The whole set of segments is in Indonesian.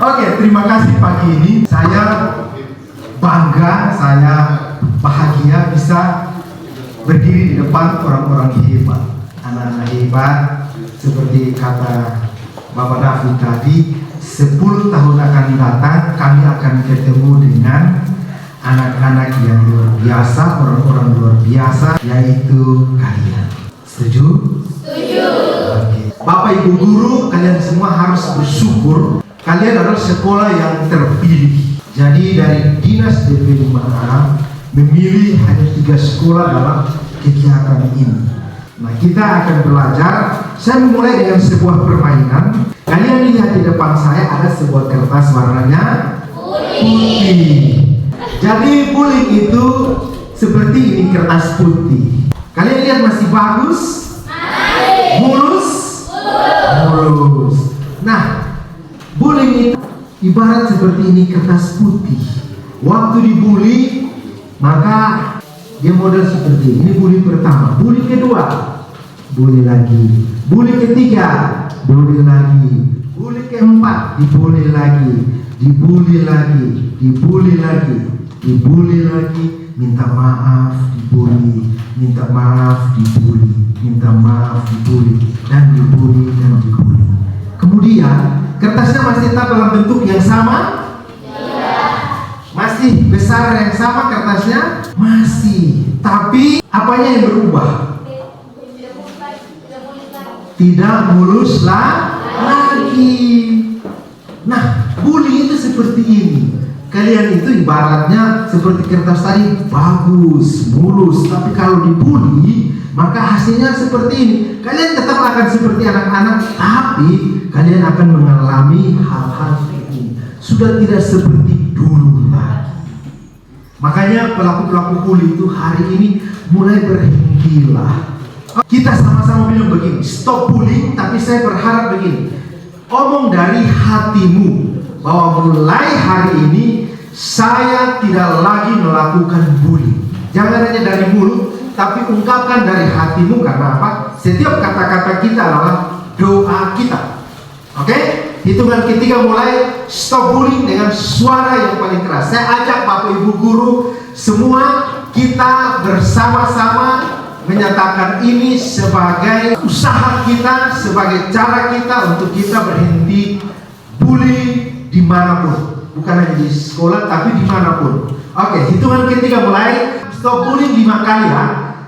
Oke, terima kasih pagi ini. Saya bangga, saya bahagia bisa berdiri di depan orang-orang hebat, anak-anak hebat. Seperti kata Bapak David tadi, 10 tahun akan datang kami akan ketemu dengan anak-anak yang luar biasa, orang-orang luar biasa, yaitu kalian. Setuju? Setuju. Oke. Bapak Ibu guru, kalian semua harus bersyukur. Kalian adalah sekolah yang terpilih. Jadi dari Dinas DP 5A memilih hanya 3 sekolah dalam kegiatan ini. Nah, kita akan belajar. Saya memulai dengan sebuah permainan. Kalian lihat di depan saya ada sebuah kertas warnanya putih. Jadi bulik itu seperti ini, kertas putih. Kalian lihat masih bagus? Mulus? Mulus. Nah, buling itu ibarat seperti ini, kertas putih. Waktu dibuli, maka dia model seperti ini. Ini buling pertama. Buling kedua, buli lagi. Buling ketiga, buli lagi. Buling keempat, dibuli lagi. Dibuli lagi. Dibuli lagi. Dibuli lagi. Minta maaf, dibuli. Minta maaf, dibuli. Minta maaf, dibuli. Dan dibuli, dan dibuli. Kemudian kertasnya masih tetap dalam bentuk yang sama? Tidak. Masih besar yang sama kertasnya? Masih. Tapi apanya yang berubah? Tidak mulus lagi. Nah, buli itu seperti ini. Kalian itu ibaratnya seperti kertas tadi, bagus, mulus. Tapi kalau dibuli, maka hasilnya seperti ini. Kalian tetap akan seperti anak-anak, tapi kalian akan mengalami hal-hal seperti ini. Sudah tidak seperti dulu lagi. Makanya pelaku-pelaku buli itu hari ini mulai berhentilah. Kita sama-sama bilang begini, stop bullying. Tapi saya berharap begini, omong dari hatimu bahwa mulai hari ini saya tidak lagi melakukan bullying. Jangan hanya dari mulut, tapi ungkapkan dari hatimu. Karena apa? Setiap kata-kata kita adalah doa kita. Oke? Hitungan ketiga mulai, stop bullying dengan suara yang paling keras. Saya ajak Bapak Ibu guru semua, kita bersama-sama menyatakan ini sebagai usaha kita, sebagai cara kita untuk kita berhenti bullying dimanapun. Bukan hanya di sekolah, tapi dimanapun. Oke, hitungan ketiga mulai, stop bullying 5 kali ya.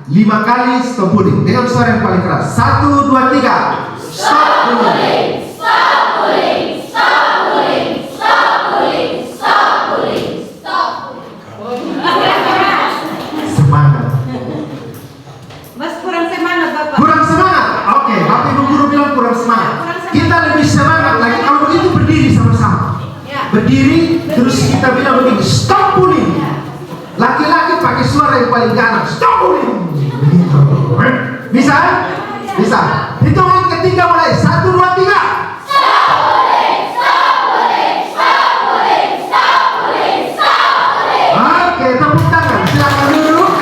5 kali stop bullying dengan suara yang paling keras. 1, 2, 3. Stop bullying. Stop bullying. Stop bullying. Stop bullying. Stop bullying. Stop bullying. Semangat. Mas kurang semangat Bapak. Kurang semangat. Oke, Bapak Ibu guru bilang kurang semangat. Kita lebih semangat lagi kalau begitu, berdiri sama-sama. Berdiri terus kita bilang begini, stop bullying. Laki-laki pakai suara yang paling ganas, stop bullying. Bisa? Bisa. Hitungan ketiga mulai, 1, 2, 3. Stop bullying. Stop bullying. Stop bullying. Stop bullying. Stop bullying. Oke, tepuk tangan. Silakan duduk.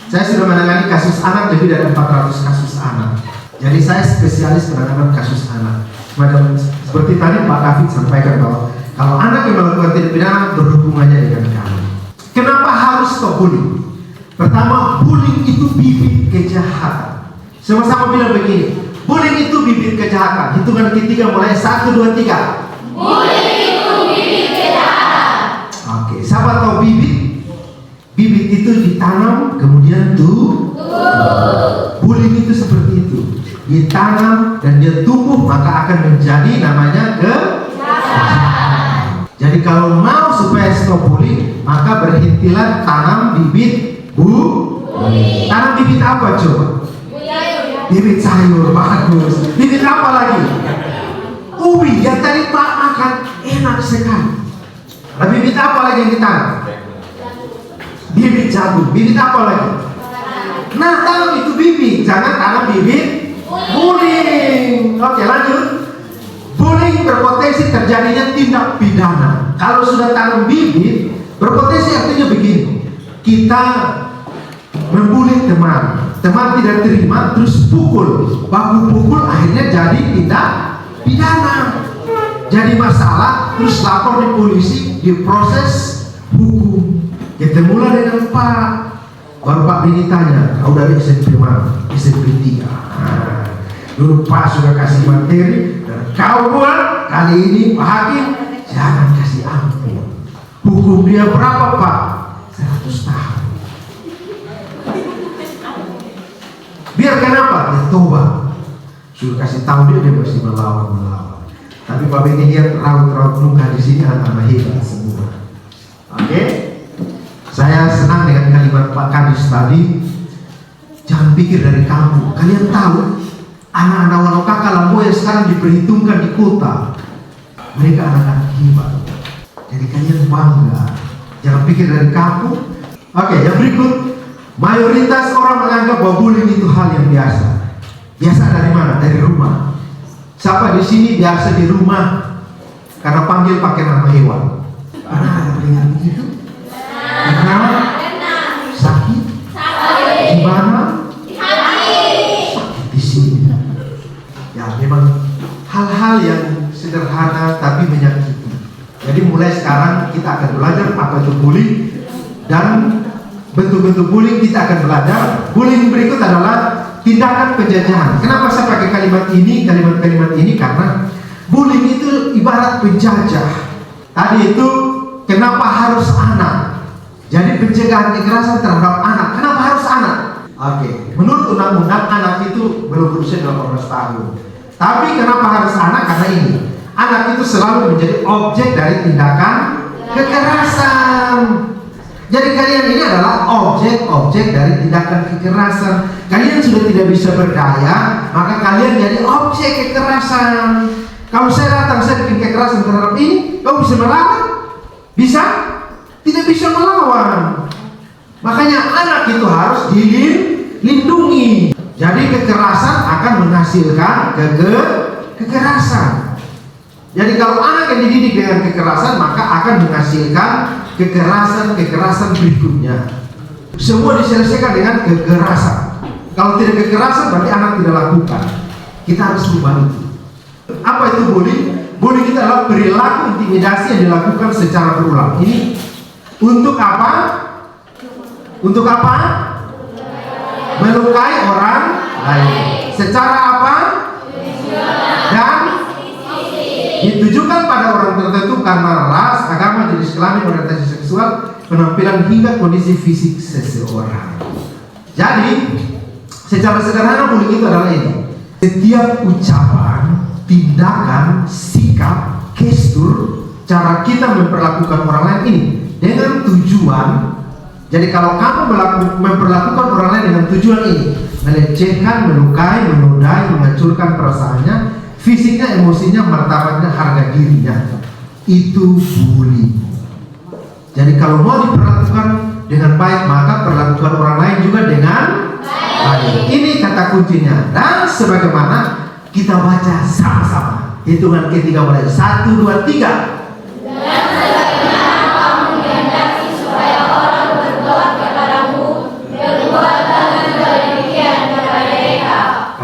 Saya sudah menangani kasus anak lebih dari 400 kasus anak. Jadi saya spesialis penanganan kasus anak. Seperti tadi Pak David sampaikan bahwa kalau anak yang melakukan tindak pidana berhubungannya dengan kami. Kenapa harus stop bullying? Pertama, bullying itu bibit kejahatan. Sama-sama bilang begini, bullying itu bibit kejahatan. Hitungan ketiga mulai, 1, 2, 3. Bullying itu bibit kejahatan. Oke, siapa tahu bibit? Bibit itu ditanam kemudian tumbuh. Bullying itu seperti itu. Ditanam dan dia tumbuh, maka akan menjadi namanya kejahatan. Jadi kalau mau supaya stop bullying, maka berhentilah tanam bibit bullying. Tanam bibit apa coba? Bibit sayur, bagus. Bibit apa lagi? Ubi yang tadi Pak makan enak sekali. Nah, bibit apa lagi yang ditanam? Bibit jagung. Bibit apa lagi? Nah, tanam itu bibit, jangan tanam bibit bullying. Oke, lanjut. Bullying berpotensi terjadinya tindak pidana. Kalau sudah tanam bibit, berpotensi artinya begini. Kita membuli teman, teman tidak terima, terus pukul, baku pukul, akhirnya jadi tindak pidana. Jadi masalah, terus lapor di polisi, diproses hukum. Ketemulah dengan Pak. Baru Pak Bini tanya, kau dari SMP mana? SMP 3. Dulu Pak sudah kasih materi, dan kau buat kali ini Pak Hakim jangan kasih ampun. Hukum dia berapa Pak? 100 tahun. Biar kenapa? Dia tobat. Sudah kasih tahu dia masih melawan. Tapi Pak Bini lihat raut-raut muka di sini anak-anak hebat semua. Oke? Saya senang dengan kalimat Pak Kadis tadi. Jangan pikir dari kamu. Kalian tahu anak-anak Wanokaka Lamboya sekarang diperhitungkan di kota. Mereka anak-anak hebat. Jadi kalian bangga. Jangan pikir dari kamu. Oke, yang berikut. Mayoritas orang menganggap bahwa bullying itu hal yang biasa. Biasa dari mana? Dari rumah. Siapa di sini biasa di rumah karena panggil pakai nama hewan? Pernah ada dengar begitu? Karena sakit? Di mana? Sakit di sini. Ya memang hal-hal yang sederhana tapi menyakiti. Jadi mulai sekarang kita akan belajar apa itu bullying dan bentuk-bentuk bullying. Kita akan belajar. Bullying berikut adalah tindakan penjajahan. Kenapa saya pakai kalimat ini? Kalimat-kalimat ini karena bullying itu ibarat penjajah. Tadi itu kenapa harus anak? Jadi pencegahan kekerasan terhadap anak. Kenapa harus anak? Oke, menurut undang-undang anak itu belum berusia 18 tahun. Tapi kenapa harus anak? Karena ini anak itu selalu menjadi objek dari tindakan kekerasan. Jadi kalian ini adalah objek-objek dari tindakan kekerasan. Kalian sudah tidak bisa berdaya, maka kalian jadi objek kekerasan. Kalau saya datang, saya bikin kekerasan terhadap ini, kau bisa melawan? Bisa? Tidak bisa melawan. Makanya anak itu harus dilindungi. Jadi kekerasan akan menghasilkan kekerasan. Jadi kalau anak yang dididik dengan kekerasan, maka akan menghasilkan kekerasan berikutnya. Semua diselesaikan dengan kekerasan. Kalau tidak kekerasan berarti anak tidak lakukan. Kita harus ubah itu. Apa itu bullying? Bullying itu adalah perilaku intimidasi yang dilakukan secara berulang. Ini untuk apa? Untuk apa? Melukai orang lain. Secara apa? Dan ditujukan pada orang tertentu karena ras, agama, jenis kelamin, orientasi seksual, penampilan hingga kondisi fisik seseorang. Jadi, secara sederhana bullying itu adalah ini. Setiap ucapan, tindakan, sikap, gestur, cara kita memperlakukan orang lain ini dengan tujuan. Jadi kalau kamu memperlakukan orang lain dengan tujuan ini, melecehkan, melukai, menodai, menghancurkan perasaannya, fisiknya, emosinya, martabatnya, harga dirinya, itu bullying. Jadi kalau mau diperlakukan dengan baik, maka perlakukan orang lain juga dengan baik. Ini kata kuncinya. Dan sebagaimana kita baca sama-sama, hitungan ketiga mulai 1, 2, 3.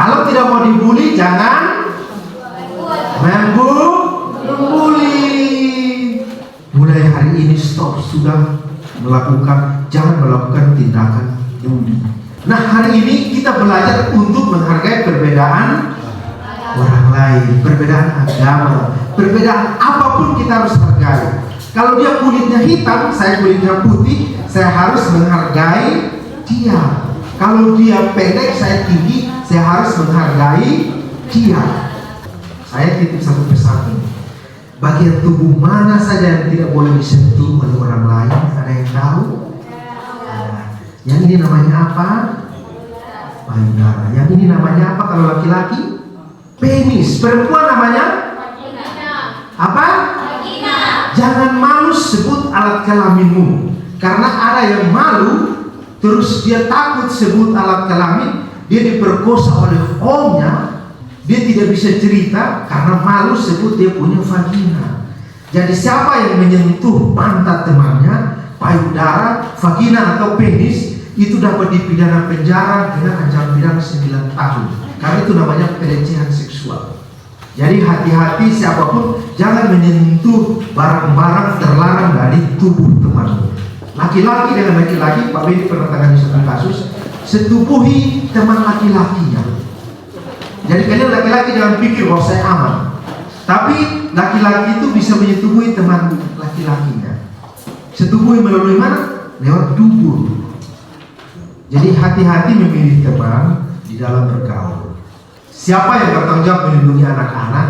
Kalau tidak mau dibully, jangan membuli. Mulai hari ini stop, sudah jangan melakukan tindakan bully. Nah, hari ini kita belajar untuk menghargai perbedaan orang lain, perbedaan agama, perbedaan apapun kita harus hargai. Kalau dia kulitnya hitam, saya kulitnya putih, saya harus menghargai dia. Kalau dia pendek, saya tinggi, saya harus menghargai dia. Saya titip satu pesan ini. Bagian tubuh mana saja yang tidak boleh disentuh oleh orang lain? Ada yang tahu? Yang ini namanya apa? Payudara. Yang ini namanya apa kalau laki-laki? Penis. Perempuan namanya? Apa? Jangan malu sebut alat kelaminmu. Karena ada yang malu, terus dia takut sebut alat kelamin, dia diperkosa oleh omnya, dia tidak bisa cerita karena malu sebut dia punya vagina. Jadi siapa yang menyentuh pantat temannya, payudara, vagina atau penis, itu dapat dipidana penjara dengan ancaman pidana 9 tahun. Karena itu namanya pelecehan seksual. Jadi hati-hati siapapun jangan menyentuh barang-barang terlarang dari tubuh temanmu. Laki-laki dengan laki-laki, Pak Beni pernah tangani satu kasus, setubuhi teman laki-lakinya. Jadi kalian laki-laki jangan pikir bahwa saya aman. Tapi laki-laki itu bisa menyetubuhi teman laki-lakinya. Setubuhi melalui mana? Lewat dubur. Jadi hati-hati memilih teman di dalam bergaul. Siapa yang bertanggung jawab melindungi anak-anak?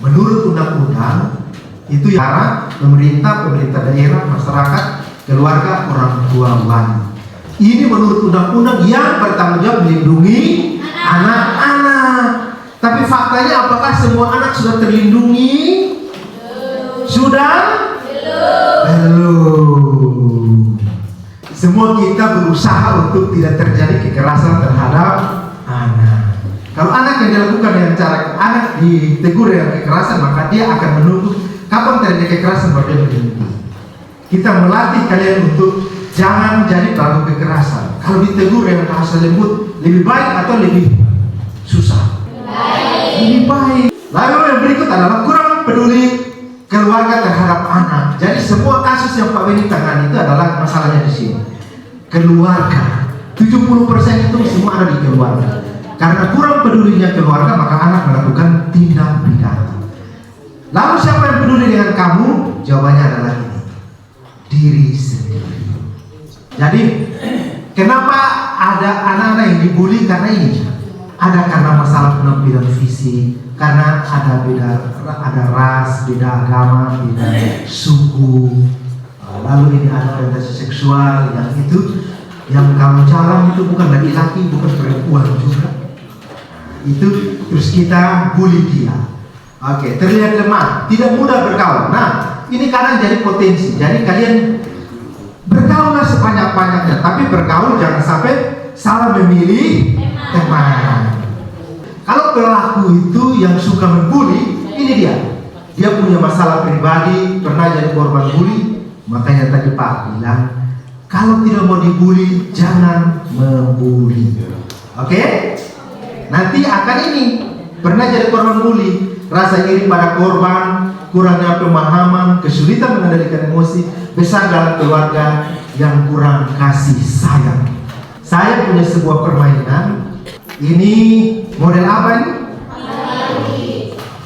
Menurut undang-undang itu ya pemerintah daerah, masyarakat, keluarga, orang tua wali. Ini menurut undang-undang yang bertanggung jawab melindungi anak-anak. Tapi faktanya apakah semua anak sudah terlindungi? Sudah? Belum. Semua kita berusaha untuk tidak terjadi kekerasan terhadap anak. Kalau anak yang dilakukan dengan cara anak ditegur dengan kekerasan, maka dia akan menunggu kapan terjadi kekerasan baru dia berhenti. Kita melatih kalian untuk jangan jadi pelaku kekerasan. Kalau ditegur dengan bahasa lembut, lebih baik atau lebih susah? Lebih baik. Lalu yang berikut adalah kurang peduli keluarga terhadap anak. Jadi semua kasus yang Pak Beni tangani itu adalah masalahnya di sini. Keluarga. 70% itu semua ada di keluarga. Karena kurang pedulinya keluarga, maka anak melakukan tindak pidana. Lalu siapa yang peduli dengan kamu? Jawabannya adalah ini: diri sendiri. Jadi kenapa ada anak-anak yang dibully? Karena ini ada karena masalah penampilan fisik, karena ada ras, beda agama, beda suku. Lalu ini ada orientasi seksual, yang itu yang kamu jalan itu bukan laki-laki, bukan perempuan juga. Itu terus kita bully dia. Oke, terlihat lemah, tidak mudah bergaul. Nah, ini kadang jadi potensi. Jadi kalian bergaullah sebanyak-banyaknya, tapi bergaul jangan sampai salah memilih teman. Kalau pelaku itu yang suka membuli, ini dia punya masalah pribadi, pernah jadi korban bully. Makanya tadi Pak bilang, kalau tidak mau dibully, jangan membuli. Oke? Nanti akan ini pernah jadi korban bully, rasa iri pada korban, kurangnya pemahaman, kesulitan mengendalikan emosi, besar dalam keluarga yang kurang kasih sayang. Saya punya sebuah permainan. Ini model apa ini?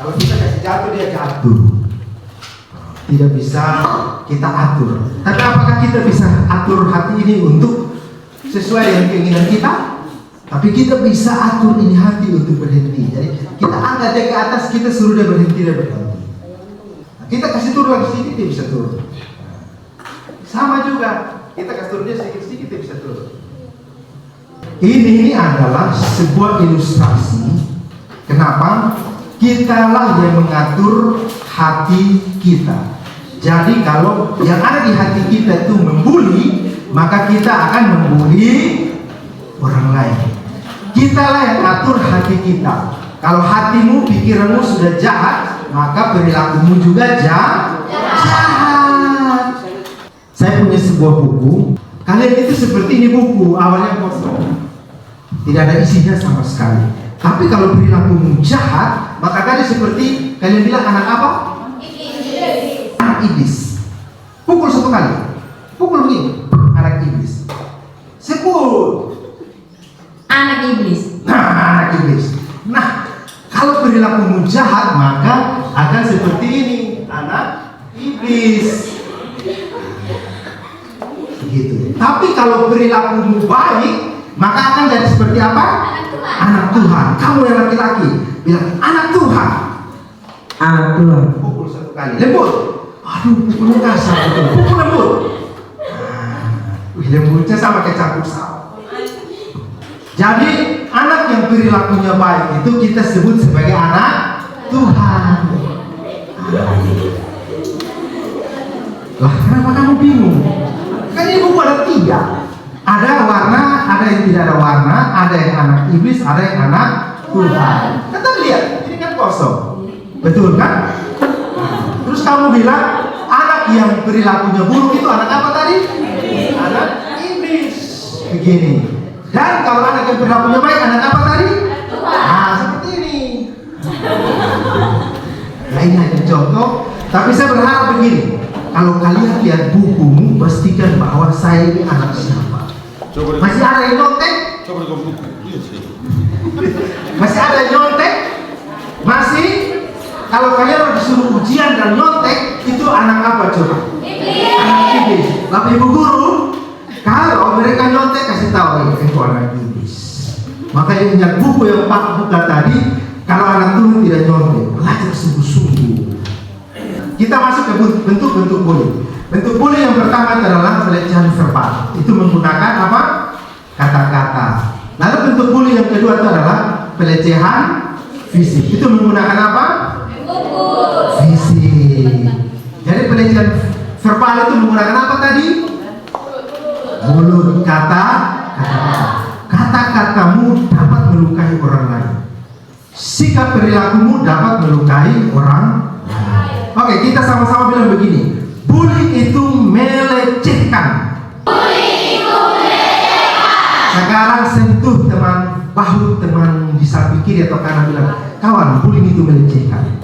Kalau kita kasih jatuh, dia jatuh. Tidak bisa kita atur. Tapi apakah kita bisa atur hati ini untuk sesuai dengan keinginan kita? Tapi kita bisa atur ini hati untuk berhenti. Jadi kita angkat dia ke atas, kita suruh dia berhenti dan berhenti. Nah, kita kasih turun lagi sedikit, dia bisa turun. Sama juga, kita kasih turun dia sedikit-sedikit, dia bisa turun. Ini adalah sebuah ilustrasi. Kenapa? Kitalah yang mengatur hati kita. Jadi kalau yang ada di hati kita itu membuli, maka kita akan membuli orang lain. Kitalah yang atur hati kita. Kalau hatimu, pikiranmu sudah jahat, maka perilakumu juga jahat. Saya punya sebuah buku. Kalian itu seperti ini buku, awalnya kosong, tidak ada isinya sama sekali. Tapi kalau perilakumu jahat, maka kalian seperti kalian bilang anak apa? Iblis. Anak iblis. Pukul satu kali. Pukul begini. Anak iblis. Sebut. Anak iblis. Nah, anak iblis. Nah, kalau perilakumu jahat, maka akan seperti ini, anak iblis. Gitu. Tapi kalau perilakumu baik, maka akan jadi seperti apa? Anak Tuhan. Kamu yang laki-laki bilang anak Tuhan. Anak Tuhan. Pukul satu kali. Lembut. Aduh, pukulnya kasar. Pukul lembut. Lembutnya sama kayak campur sawah. Jadi anak yang perilakunya baik itu kita sebut sebagai anak Tuhan. Lah, kenapa kamu bingung? Kan ini buku ada 3. Ada warna, ada yang tidak ada warna, ada yang anak iblis, ada yang anak Tuhan. Kita lihat, ini kan kosong. Betul kan? Terus kamu bilang anak yang perilakunya buruk itu anak apa tadi? Anak iblis. Begini. Dan kalau anak yang perilakunya baik, anak apa tadi? Nah, seperti ini. Nah, ini hanya contoh, tapi saya berharap begini. Kalau kalian lihat bukumu, pastikan bahwa saya ini anak siapa. Masih ada yang nyontek? Masih ada yang nyontek? Masih? Kalau kalian disuruh ujian dan nyontek, itu anak apa coba? Anak iblis. Tapi ibu guru, kalau mereka nyontek kasih tahu itu anak iblis. Makanya ingat buku yang Pak buka tadi, kalau anak Tuhan tidak nyontek, belajar sungguh-sungguh. Kita masuk ke bentuk-bentuk bullying. Bentuk bullying yang pertama adalah pelecehan verbal. Itu menggunakan apa? Kata-kata. Lalu bentuk bullying yang kedua itu adalah pelecehan fisik. Itu menggunakan apa? Fisik. Jadi pelecehan verbal itu menggunakan apa tadi? Mulut, kata-katamu dapat melukai orang lain. Sikap perilakumu dapat melukai orang lain. Oke, kita sama-sama bilang begini. Bullying itu melecehkan. Sekarang sentuh teman, bahu teman di samping kiri atau kanan, bilang, kawan, bullying itu melecehkan.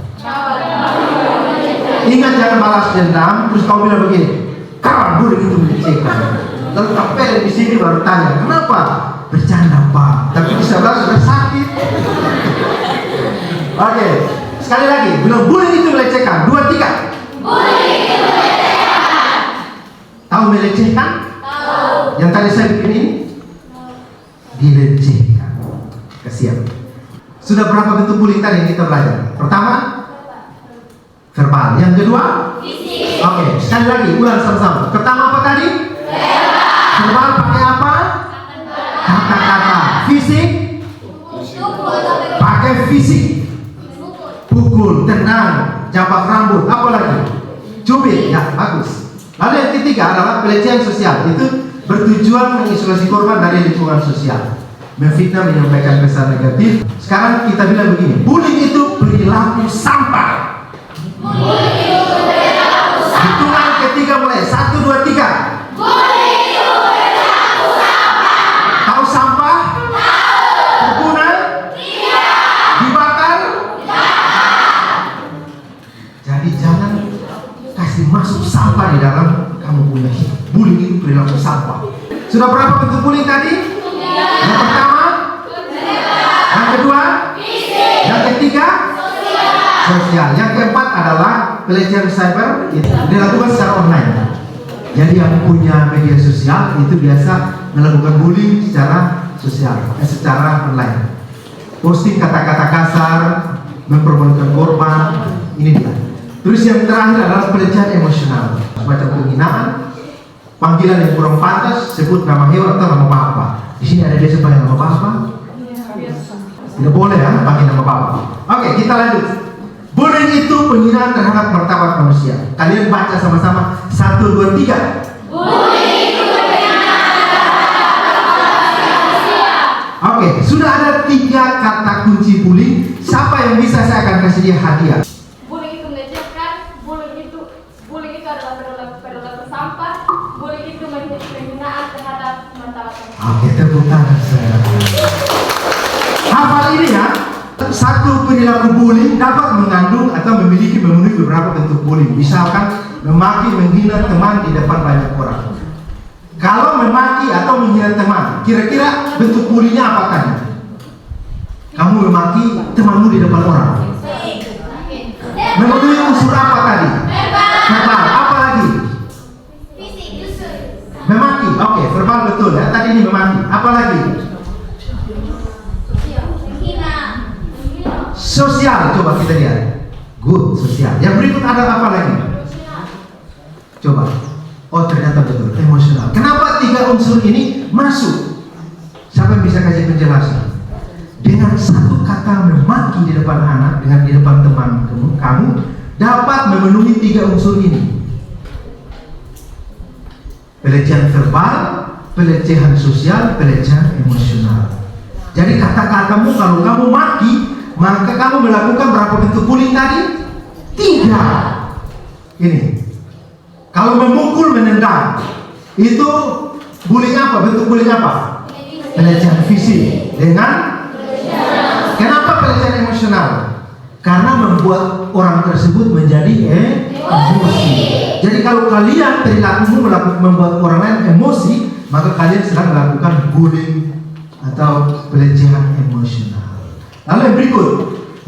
Ingat, jangan balas dendam. Terus kamu bilang begini, kawan, bullying itu melecehkan. Lalu kapel di sini baru tanya, kenapa? Bercanda Pak, tapi di sebelah sudah sakit. Oke, sekali lagi, bilang bullying itu melecehkan. 2, 3. Bullying itu melecehkan. Tahu melecehkan? Tahu. Yang tadi saya bikin ini dilecehkan. Kasihan. Sudah berapa bentuk bullying tadi yang kita belajar? Pertama, verbal. Yang kedua, fisik. Oke, sekali lagi, ulang sama-sama. Pertama apa tadi? Verbal pakai apa? Kata-kata. Fisik? Pakai fisik. Pukul, tendang, jabak rambut, apa lagi? Cubit, ya bagus. Lalu yang ketiga adalah pelecehan sosial. Itu bertujuan mengisolasi korban dari lingkungan sosial, memfitnah, menyampaikan pesan negatif. Sekarang kita bilang begini, bullying itu perilaku sampah. Hitungan ketiga mulai, 1, 2, 3. Bullying itu perilaku sampah. Tahu sampah? Berguna? Dibakar? Jadi jangan kasih masuk sampah di dalam kamu punya hidup. Bullying itu perilaku sampah. Sudah berapa bentuk bullying tadi? Yang pertama? Yang kedua? Yang ketiga? Sosial. Yang keempat adalah pelecehan cyber, itu dilakukan secara online. Jadi yang punya media sosial itu biasa melakukan bullying secara sosial, secara online. Posting kata-kata kasar, mempermalukan korban, ini dia. Terus yang terakhir adalah pelecehan emosional, semacam penghinaan, panggilan yang kurang pantas, sebut nama hewan atau nama bapak. Di sini ada biasa panggil nama bapak? Tidak boleh ya, panggil nama bapak. Oke, kita lanjut. Bullying itu penghinaan terhadap martabat manusia. Kalian baca sama-sama, 1, 2, 3. Bullying itu penghinaan terhadap manusia. Oke, sudah ada 3 kata kunci bullying. Siapa yang bisa, saya akan kasih dia hadiah. Bullying itu melecehkan, bullying itu adalah perilaku sampah, bullying itu penghinaan terhadap martabat manusia. Oke, tepuk tangan saya. Hafal ini ya. Satu perilaku bullying dapat mengandung atau memenuhi beberapa bentuk bullying. Misalkan memaki, menghina teman di depan banyak orang. Kalau memaki atau menghina teman, kira-kira bentuk bullyingnya apa tadi? Kamu memaki temanmu di depan orang. Memenuhi unsur apa tadi? Verbal. Apa lagi? Memaki. Oke, verbal betul ya. Tadi ini memaki. Apa lagi? Sosial, coba kita lihat. Good, sosial. Yang berikut ada apa lagi? Coba. Oh, ternyata betul, emosional. Kenapa 3 unsur ini masuk? Siapa yang bisa kasih penjelasan? Dengan satu kata memaki di depan anak, dengan di depan teman kamu dapat memenuhi 3 unsur ini. Pelecehan verbal, pelecehan sosial, pelecehan emosional. Jadi kata-katamu kalau kamu maki, maka kamu melakukan berapa bentuk bullying tadi? 3. Ini. Kalau memukul, menendang, itu bullying apa? Bentuk bullying apa? Pelecehan fisik. Dengan? Kenapa pelecehan emosional? karena membuat orang tersebut menjadi emosi. Jadi kalau kalian perilakumu membuat orang lain emosi, maka kalian sedang melakukan bullying atau pelecehan emosional. Lalu yang berikut,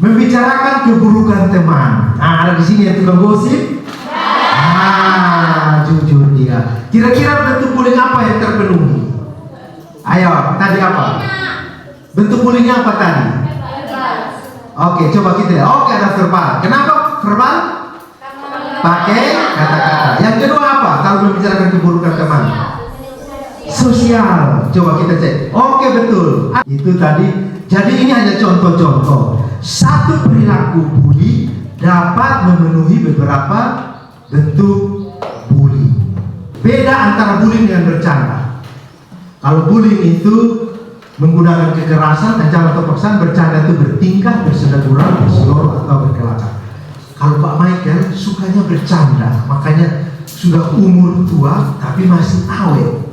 membicarakan keburukan teman. Nah, ada di sini yang tukang gosip. Jujur dia. Kira-kira bentuk bullying apa yang terpenuhi? Ayo, tadi apa? Bentuk bullyingnya apa tadi? Oke, coba kita lihat. Oke, ada verbal. Kenapa verbal? Pakai kata-kata. Yang kedua apa? Kalau membicarakan keburukan teman? Sosial. Coba kita cek. Oke, betul. Itu tadi. Jadi ini hanya contoh-contoh. Satu perilaku bully dapat memenuhi beberapa bentuk bullying. Beda antara bullying dengan bercanda. Kalau bullying itu menggunakan kekerasan, ancaman atau paksaan, bercanda itu bertingkah, bersenda-gurau, berseloroh atau berkelakar. Kalau Pak Michael sukanya bercanda, makanya sudah umur tua tapi masih awet.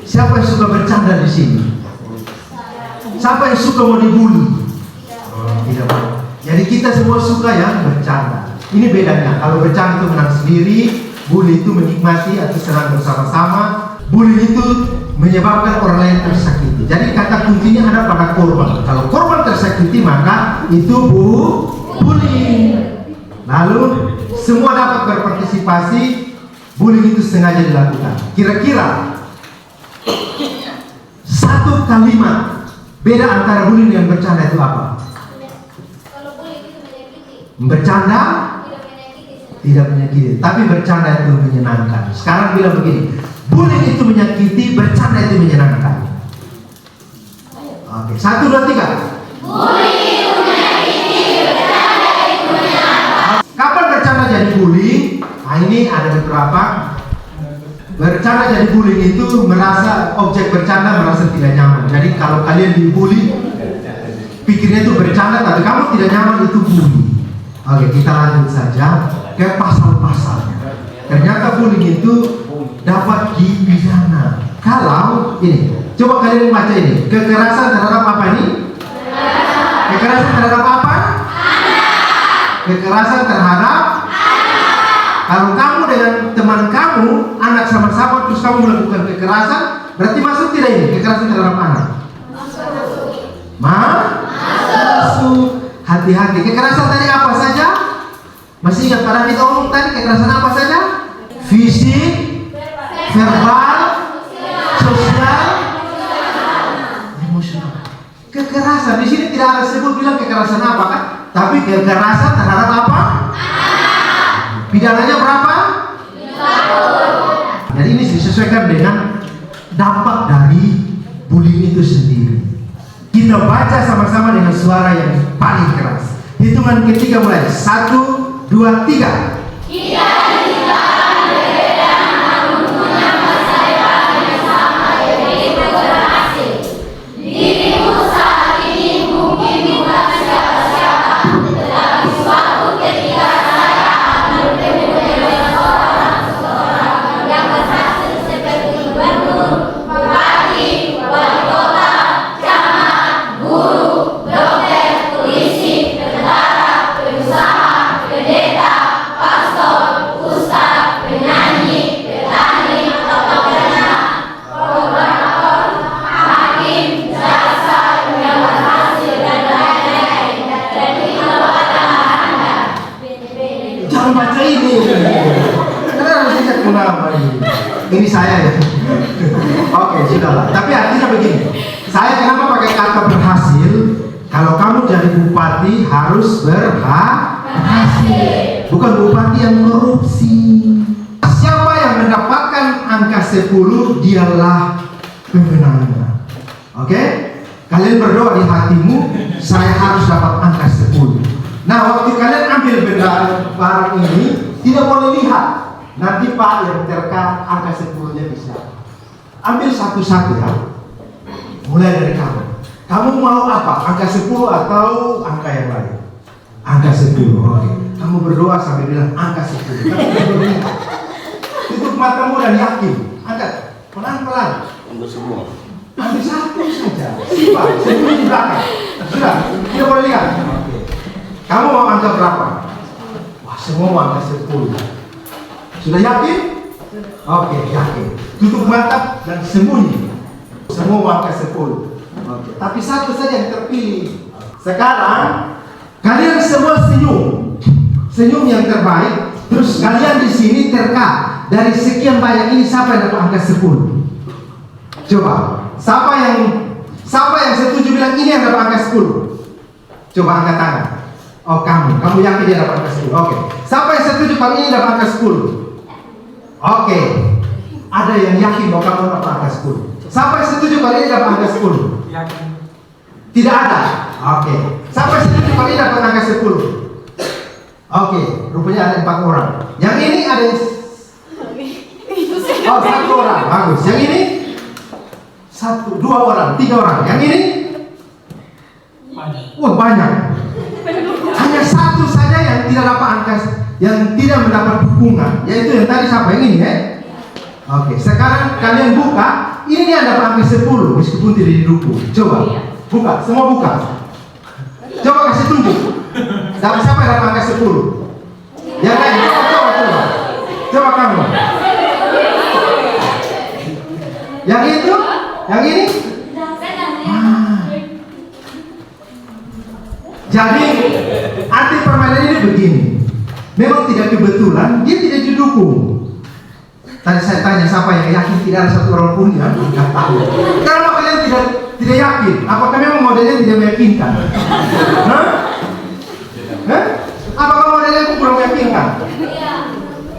Siapa yang suka bercanda di sini? Siapa yang suka mau dibully? Tidak boleh. Jadi kita semua suka yang bercanda. Ini bedanya. Kalau bercanda itu menang sendiri, bully itu menikmati atau senang bersama-sama. Bully itu menyebabkan orang lain tersakiti. Jadi kata kuncinya ada pada korban. Kalau korban tersakiti, maka itu bullying. Lalu semua dapat berpartisipasi. Bullying itu sengaja dilakukan. Kira-kira satu kalimat beda antara bullying dengan bercanda itu apa? Kalau bullying itu menyakiti. Bercanda tidak menyakiti, tapi bercanda itu menyenangkan. Sekarang bilang begini, bullying itu menyakiti, bercanda itu menyenangkan. Oke, 1, 2, 3. Bullying itu menyakiti, bercanda itu menyenangkan. Kapan bercanda jadi bullying? Nah, ini ada beberapa. Bercanda jadi bullying itu merasa objek bercanda merasa tidak nyaman. Jadi kalau kalian dibully, pikirnya itu bercanda, tapi kamu tidak nyaman, itu bully. Oke, kita lanjut saja ke pasal-pasalnya. Ternyata bullying itu dapat dipidana. Kalau ini, coba kalian baca ini. Kekerasan terhadap apa ini? Kekerasan terhadap apa? Kekerasan terhadap. Kalau kamu dengan teman kamu, anak sama-sama, terus kamu melakukan kekerasan, berarti masuk tidak ini? Kekerasan terhadap anak? Masuk. Hati-hati. Kekerasan tadi apa saja? Masih ingat pada kita omong tadi kekerasan apa saja? Fisik, verbal, sosial, emosional. Kekerasan di sini tidak ada sebut bilang kekerasan apa kan? Tapi kekerasan terhadap apa? Pidananya berapa? Jadi ini disesuaikan dengan dampak dari bullying itu sendiri. Kita baca sama-sama dengan suara yang paling keras. Hitungan ketiga mulai. 1, 2, 3. Kita diciptakan berbeda namun punya masa depan yang sama, yaitu berhasil. Dirimu saat ini mungkin bukan siapa-siapa, tetapi suatu ketika saya akan bertemu dengan seseorang yang berhasil seperti gubernur, bupati, wali kota, camat, guru, dokter, polisi, tentara, pengusaha, pendeta, pastor, ustaz, penyanyi, petani, atau peternak, koordinator, hakim, jaksa yang berhasil dan lain-lain. Jadi kalau ada Anda, Jangan baca ini. Kenapa mesti cek nama ini? Ini saya ya. Oke, sudahlah. Tapi artinya begini. Saya kenapa pakai kata berhasil? Kalau kamu jadi bupati harus berhasil. Bukan bupati yang korupsi. Siapa yang mendapatkan angka 10, dialah pemenangnya. Oke? Kalian berdoa di hatimu, saya harus dapat angka 10. Nah, waktu kalian ambil benda barang ini, tidak boleh lihat. Nanti Pak yang terka angka 10-nya bisa. Ambil satu-satu ya. Mulai dari kamu. Kamu mau apa? Angka 10 atau angka yang lain? Angka 10. Oke. Kamu berdoa sampai bilang angka 10. Tutup matamu dan yakin. Angkat. Pelan-pelan. Untuk semua. Ambil satu saja. Simpan. 10 di belakang. Sudah. Tidak boleh lihat. Kamu mau angka berapa? Wah, semua mau angka 10. Sudah yakin? Oke, yakin. Tutup mata dan sembunyi. Semua mau angka 10. Oke. Tapi satu saja yang terpilih. Sekarang kalian semua senyum. Senyum yang terbaik. Terus kalian di sini terka. Dari sekian banyak ini siapa yang dapat angka 10? Coba. Siapa yang setuju bilang ini yang dapat angka 10? Coba angkat tangan. Oh, kamu yakin dia dapat angka 10? Oke. Siapa yang setuju kalau ini dapat angka 10? Oke. Ada yang yakin bahwa kamu dapat angka 10. Siapa yang setuju kalau ini dapat angka 10? Yakin. Tidak ada. Oke. Siapa yang setuju kalau ini dapat angka 10? Oke. Rupanya ada 4 orang. Yang ini ada oh, 1 orang. Bagus. Yang ini 1, 2 orang, 3 orang. Yang ini wah, banyak. Hanya satu saja yang tidak dapat angka, yang tidak mendapat dukungan, yaitu yang tadi siapa? Yang ini ya. Oke, sekarang kalian buka. Ini dia dapat angka 10 meskipun tidak didukung. Coba buka, semua buka. Coba kasih tunjuk. Siapa yang dapat angka 10? Yang lain, coba kamu. Yang itu, yang ini. Jadi arti permainan ini begini. Memang tidak kebetulan, dia tidak didukung. Tadi saya tanya siapa yang yakin tidak ada satu orang pun yang tidak tahu. Kenapa kalian tidak yakin? Apakah memang modelnya tidak meyakinkan? Hah? Apakah modelnya itu kurang meyakinkan?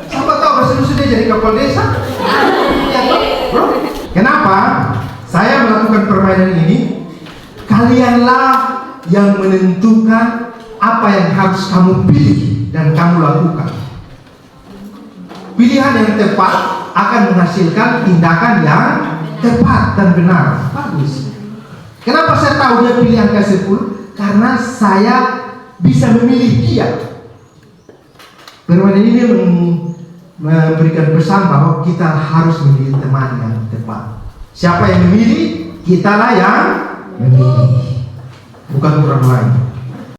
Siapa tahu sudah jadi kepala desa? Ya, bro. Kenapa saya melakukan permainan ini? Kalianlah yang menentukan apa yang harus kamu pilih dan kamu lakukan. Pilihan yang tepat akan menghasilkan tindakan yang tepat dan benar. Bagus. Kenapa saya tahu dia pilih angka 10? Karena saya bisa memilih dia. Permainan ini memberikan pesan bahwa kita harus memilih teman yang tepat. Siapa yang memilih? Kitalah yang memilih, bukan orang lain.